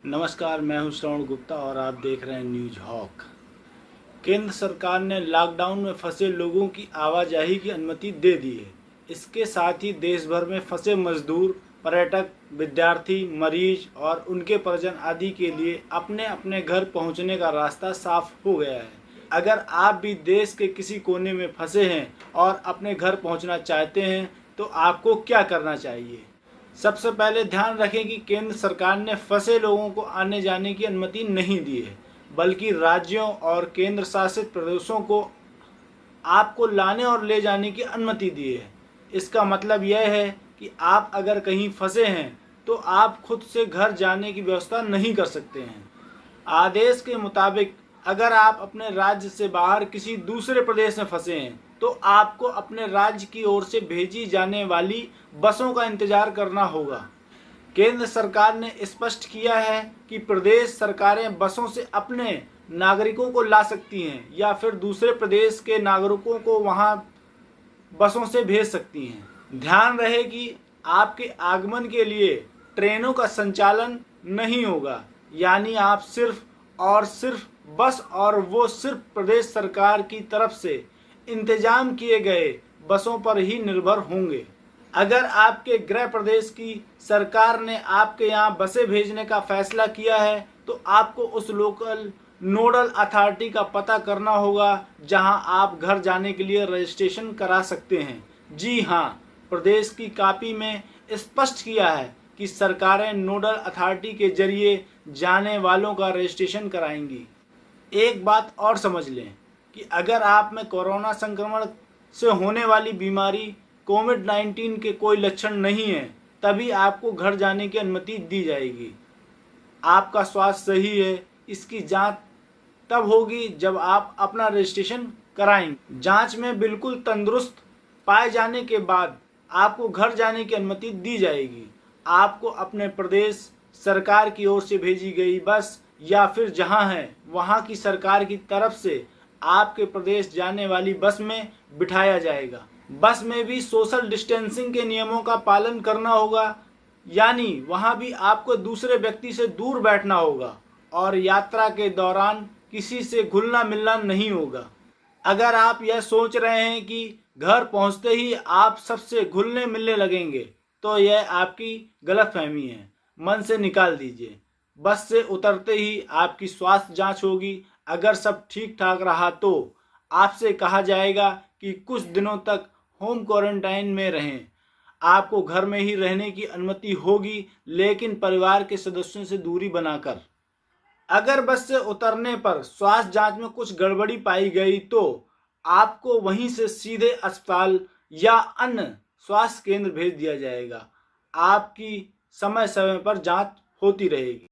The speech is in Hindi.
नमस्कार, मैं हूं श्रवण गुप्ता और आप देख रहे हैं न्यूज हॉक। केंद्र सरकार ने लॉकडाउन में फंसे लोगों की आवाजाही की अनुमति दे दी है। इसके साथ ही देश भर में फंसे मजदूर, पर्यटक, विद्यार्थी, मरीज और उनके परिजन आदि के लिए अपने अपने घर पहुंचने का रास्ता साफ हो गया है। अगर आप भी देश के किसी कोने में फंसे हैं और अपने घर पहुंचना चाहते हैं तो आपको क्या करना चाहिए? सबसे पहले ध्यान रखें कि केंद्र सरकार ने फंसे लोगों को आने जाने की अनुमति नहीं दी है, बल्कि राज्यों और केंद्र शासित प्रदेशों को आपको लाने और ले जाने की अनुमति दी है। इसका मतलब यह है कि आप अगर कहीं फंसे हैं तो आप खुद से घर जाने की व्यवस्था नहीं कर सकते हैं। आदेश के मुताबिक अगर आप अपने राज्य से बाहर किसी दूसरे प्रदेश में फंसे हैं तो आपको अपने राज्य की ओर से भेजी जाने वाली बसों का इंतजार करना होगा। केंद्र सरकार ने स्पष्ट किया है कि प्रदेश सरकारें बसों से अपने नागरिकों को ला सकती हैं या फिर दूसरे प्रदेश के नागरिकों को वहां बसों से भेज सकती हैं। ध्यान रहे कि आपके आगमन के लिए ट्रेनों का संचालन नहीं होगा, यानी आप सिर्फ और सिर्फ बस और वो सिर्फ प्रदेश सरकार की तरफ से इंतजाम किए गए बसों पर ही निर्भर होंगे। अगर आपके गृह प्रदेश की सरकार ने आपके यहाँ बसें भेजने का फैसला किया है तो आपको उस लोकल नोडल अथॉरिटी का पता करना होगा जहां आप घर जाने के लिए रजिस्ट्रेशन करा सकते हैं। जी हाँ, प्रदेश की कॉपी में स्पष्ट किया है कि सरकारें नोडल अथॉरिटी के जरिए जाने वालों का रजिस्ट्रेशन कराएंगी। एक बात और समझ लें कि अगर आप में कोरोना संक्रमण से होने वाली बीमारी कोविड-19 के कोई लक्षण नहीं है तभी आपको घर जाने की अनुमति दी जाएगी। आपका स्वास्थ्य सही है, इसकी जांच तब होगी जब आप अपना रजिस्ट्रेशन कराएंगे। जांच में बिल्कुल तंदुरुस्त पाए जाने के बाद आपको घर जाने की अनुमति दी जाएगी। आपको अपने प्रदेश सरकार की ओर से भेजी गई बस या फिर जहां है वहां की सरकार की तरफ से आपके प्रदेश जाने वाली बस में बिठाया जाएगा। बस में भी सोशल डिस्टेंसिंग के नियमों का पालन करना होगा, यानी वहां भी आपको दूसरे व्यक्ति से दूर बैठना होगा और यात्रा के दौरान किसी से घुलना मिलना नहीं होगा। अगर आप यह सोच रहे हैं कि घर पहुंचते ही आप सबसे घुलने मिलने लगेंगे तो यह आपकी गलतफहमी है, मन से निकाल दीजिए। बस से उतरते ही आपकी स्वास्थ्य जांच होगी। अगर सब ठीक ठाक रहा तो आपसे कहा जाएगा कि कुछ दिनों तक होम क्वारंटाइन में रहें। आपको घर में ही रहने की अनुमति होगी, लेकिन परिवार के सदस्यों से दूरी बनाकर। अगर बस से उतरने पर स्वास्थ्य जांच में कुछ गड़बड़ी पाई गई तो आपको वहीं से सीधे अस्पताल या अन्य स्वास्थ्य केंद्र भेज दिया जाएगा। आपकी समय समय पर जांच होती रहेगी।